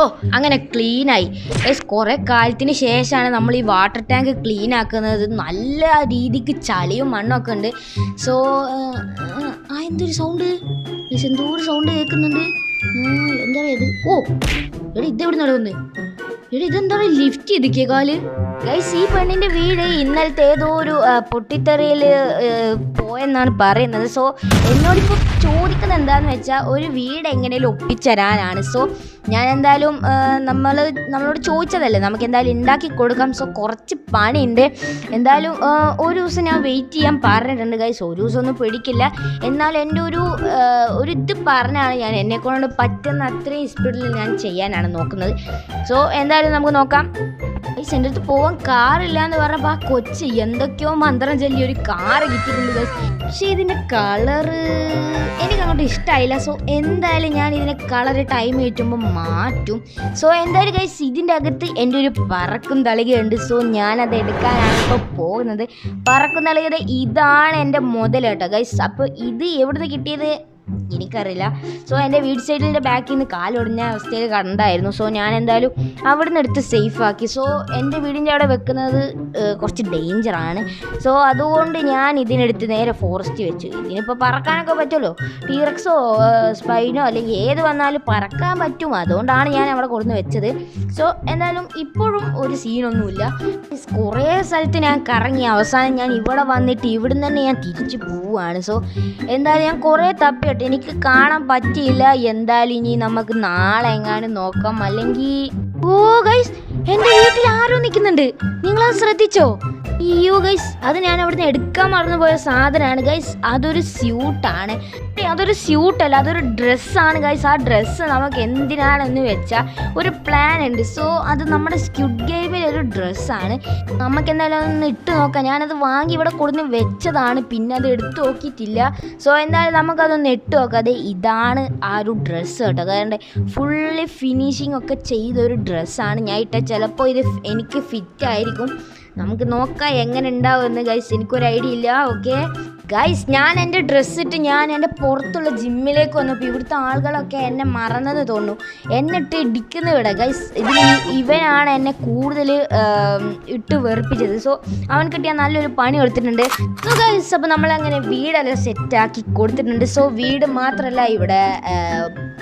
ഓ അങ്ങനെ ക്ലീനായി. കുറേ കാലത്തിന് ശേഷമാണ് നമ്മൾ ഈ വാട്ടർ ടാങ്ക് ക്ലീൻ ആക്കുന്നത്. നല്ല രീതിക്ക് ചളിയും മണ്ണൊക്കെ ഉണ്ട്. സോ എന്തൊരു സൗണ്ട്, എന്തോ ഒരു സൗണ്ട് കേൾക്കുന്നുണ്ട്. എന്താ ഇത്? ഓ എടി ഇതെവിടെ നടന്ന്? എടി ഇതെന്താ ലിഫ്റ്റ് ചെയ്തിക്കേ കാല്? ഗൈസ്, ഈ പെണ്ണിൻ്റെ വീട് ഇന്നലത്തെ ഏതോ ഒരു പൊട്ടിത്തെറിയിൽ പോയെന്നാണ് പറയുന്നത്. സോ എന്നോടിപ്പോൾ ചോദിക്കുന്നത് എന്താണെന്ന് വെച്ചാൽ ഒരു വീട് എങ്ങനെയും ഒപ്പിച്ചരാനാണ്. സോ ഞാൻ എന്തായാലും നമ്മളോട് ചോദിച്ചതല്ലേ, നമുക്ക് എന്തായാലും ഉണ്ടാക്കി കൊടുക്കാം. സോ കുറച്ച് പണിയുണ്ട്. എന്തായാലും ഒരു ദിവസം ഞാൻ വെയിറ്റ് ചെയ്യാൻ പറഞ്ഞിട്ടുണ്ട് ഗൈസ്. ഒരു ദിവസം ഒന്നും പിടിക്കില്ല. എന്നാൽ എൻ്റെ ഒരു ഇത് പറഞ്ഞാണ് ഞാൻ എന്നെക്കൊണ്ട് പറ്റുന്ന അത്രയും സ്പീഡിൽ ഞാൻ ചെയ്യാനാണ് നോക്കുന്നത്. സോ എന്തായാലും നമുക്ക് നോക്കാം. ഗൈസ്, എൻ്റെ അടുത്ത് പോകാൻ കാറില്ല എന്ന് പറഞ്ഞപ്പോൾ ആ കൊച്ച് എന്തൊക്കെയോ മന്ത്രം ചൊല്ലി ഒരു കാറ് കിട്ടിയിട്ടുണ്ട് ഗൈസ്. പക്ഷേ ഇതിൻ്റെ കളറ് എനിക്കങ്ങോട്ട് ഇഷ്ടമായില്ല. സോ എന്തായാലും ഞാൻ ഇതിൻ്റെ കളറ് ടൈം കിട്ടുമ്പോൾ മാറ്റും. സോ എന്തായാലും ഗൈസ്, ഇതിൻ്റെ അകത്ത് എൻ്റെ ഒരു പറക്കും തളികയുണ്ട്. സോ ഞാനത് എടുക്കാനാണ് ഇപ്പോൾ പോകുന്നത്. പറക്കും തളികയുടെ ഇതാണ് എൻ്റെ മുതൽ കേട്ടോ ഗൈസ്. അപ്പോൾ ഇത് എവിടുന്ന് കിട്ടിയത് എനിക്കറിയില്ല. സോ എൻ്റെ വീട് സൈഡിൻ്റെ ബാക്കിൽ നിന്ന് കാലൊടിഞ്ഞ അവസ്ഥയിൽ കണ്ടായിരുന്നു. സോ ഞാൻ എന്തായാലും അവിടെ നിന്ന് എടുത്ത് സേഫാക്കി. സോ എൻ്റെ വീടിൻ്റെ അവിടെ വെക്കുന്നത് കുറച്ച് ഡേഞ്ചറാണ്. സോ അതുകൊണ്ട് ഞാൻ ഇതിനെടുത്ത് നേരെ ഫോറസ്റ്റ് വെച്ചു. ഇതിനിപ്പോൾ പറക്കാനൊക്കെ പറ്റുമല്ലോ. ടീറക്സോ സ്പൈനോ അല്ലെങ്കിൽ ഏത് വന്നാലും പറക്കാൻ പറ്റും. അതുകൊണ്ടാണ് ഞാൻ അവിടെ കൊടുന്ന് വെച്ചത്. സോ എന്തായാലും ഇപ്പോഴും ഒരു സീനൊന്നുമില്ല. കുറേ സ്ഥലത്ത് ഞാൻ കറങ്ങി അവസാനം ഞാൻ ഇവിടെ വന്നിട്ട് ഇവിടുന്ന് തന്നെ ഞാൻ തിരിച്ചു പോവുകയാണ്. സോ എന്തായാലും ഞാൻ കുറേ തപ്പി എനിക്ക് കാണാൻ പറ്റിയില്ല. എന്തായാലും ഇനി നമുക്ക് നാളെ എങ്ങാനും നോക്കാം. അല്ലെങ്കിൽ ഓ ഗൈസ്, എൻ്റെ വീട്ടിൽ ആരോ നിൽക്കുന്നുണ്ട്. നിങ്ങളത് ശ്രദ്ധിച്ചോ? അയ്യോ ഗൈസ്, അത് ഞാൻ അവിടുന്ന് എടുക്കാൻ മറന്നു പോയ സാധനമാണ് ഗൈസ്. അതൊരു സ്യൂട്ടാണ്. അതൊരു സ്യൂട്ടല്ല, അതൊരു ഡ്രസ്സാണ് ഗൈസ്. ആ ഡ്രസ്സ് നമുക്ക് എന്തിനാണെന്ന് വെച്ചാൽ ഒരു പ്ലാൻ ഉണ്ട്. സോ അത് നമ്മുടെ സ്ക്വിഡ് ഗെയിമിലെ ഒരു ഡ്രസ്സാണ്. നമുക്ക് എന്തായാലും ഒന്ന് ഇട്ട് നോക്കാം. ഞാനത് വാങ്ങി ഇവിടെ കൊടുന്ന് വെച്ചതാണ്, പിന്നെ അത് എടുത്തു നോക്കിയിട്ടില്ല. സോ എന്തായാലും നമുക്കതൊന്ന് ഇട്ട് നോക്കാം. അതെ, ഇതാണ് ആ ഒരു ഡ്രസ്സ് കേട്ടോ. കാരണം ഫുള്ളി ഫിനിഷിങ് ഒക്കെ ചെയ്തൊരു ഡ്രസ്സാണ് ഞാൻ ഇട്ട. ചിലപ്പോൾ ഇത് എനിക്ക് ഫിറ്റായിരിക്കും. നമുക്ക് നോക്കാം എങ്ങനെ ഉണ്ടാവുമെന്ന് ഗൈസ്. എനിക്കൊരു ഐഡിയ ഇല്ല. ഓക്കെ ഗൈസ്, ഞാൻ എൻ്റെ ഡ്രസ്സ് ഇട്ട് ഞാൻ എൻ്റെ പുറത്തുള്ള ജിമ്മിലേക്ക് വന്നപ്പോൾ ഇവിടുത്തെ ആളുകളൊക്കെ എന്നെ മറന്നെന്ന് തോന്നുന്നു. എന്നിട്ട് ഇടിക്കുന്ന ഇവിടെ ഗൈസ്. ഇവനാണ് എന്നെ കൂടുതൽ ഇട്ട് വെറുപ്പിച്ചത്. സോ അവൻ കിട്ടിയ നല്ലൊരു പണി കൊടുത്തിട്ടുണ്ട്. സോ ഗൈസ്, അപ്പോൾ നമ്മളങ്ങനെ വീടെല്ലാം സെറ്റാക്കി കൊടുത്തിട്ടുണ്ട്. സോ വീട് മാത്രമല്ല, ഇവിടെ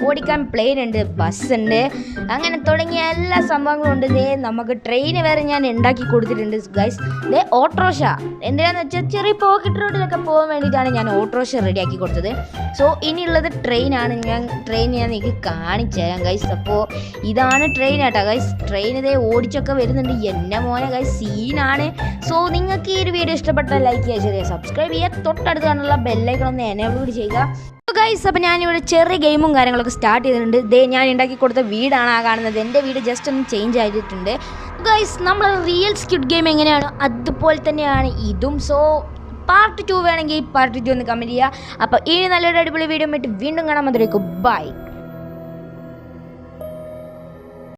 ഓടിക്കാൻ പ്ലെയിൻ ഉണ്ട്, ബസ് ഉണ്ട്, അങ്ങനെ തുടങ്ങിയ എല്ലാ സംഭവങ്ങളും ഉണ്ട്. നമുക്ക് ട്രെയിൻ വരെ ഞാൻ ഉണ്ടാക്കി കൊടുത്തിട്ടുണ്ട് ഗൈസ്. ഓട്ടോറിക്ഷ എന്തിനാന്ന് വെച്ചാൽ ചെറിയ പോക്കറ്റ് റോഡിലൊക്കെ പോകാൻ വേണ്ടിയിട്ടാണ് ഞാൻ ഓട്ടോറിക്ഷ റെഡിയാക്കി കൊടുത്തത്. സോ ഇനിയുള്ളത് ട്രെയിനാണ്. ട്രെയിൻ ഞാൻ നിങ്ങൾക്ക് കാണിച്ചു തരാം ഗൈസ്. അപ്പോൾ ഇതാണ് ട്രെയിൻ കേട്ടോ ഗൈസ്. ട്രെയിൻ ഇതേ ഓടിച്ചൊക്കെ വരുന്നുണ്ട്. എന്നെ മോനെ ഗൈസ്, സീനാണ്. സോ നിങ്ങൾക്ക് ഈ ഒരു വീഡിയോ ഇഷ്ടപ്പെട്ടാൽ ലൈക്ക് ചെയ്യുക, ശരിയാ സബ്സ്ക്രൈബ് ചെയ്യുക, തൊട്ടടുത്ത് കാണുള്ള ബെല്ലൈക്കൺ ഒന്ന് എനേബിൾ ചെയ്യുക ഗൈസ്. അപ്പോൾ ഞാനിവിടെ ചെറിയ ഗെയിമും കാര്യങ്ങളൊക്കെ സ്റ്റാർട്ട് ചെയ്തിട്ടുണ്ട്. ഞാൻ ഉണ്ടാക്കി കൊടുത്ത വീടാണ് ആ കാണുന്നത്. എൻ്റെ വീട് ജസ്റ്റ് ഒന്ന് ചേഞ്ച് ആയിട്ടുണ്ട് ഗൈസ്. നമ്മൾ റിയൽ സ്ക്വിഡ് ഗെയിം എങ്ങനെയാണോ അതുപോലെ തന്നെയാണ് ഇതും. സോ പാർട്ട് 2 വേണമെങ്കിൽ പാർട്ട് 2 ഒന്ന് കമൻറ്റ് ചെയ്യുക. അപ്പോൾ ഈ നല്ലൊരു അടിപൊളി വീഡിയോ ആയിട്ട് വീണ്ടും കാണാൻ. അതിലേക്ക് ബൈ.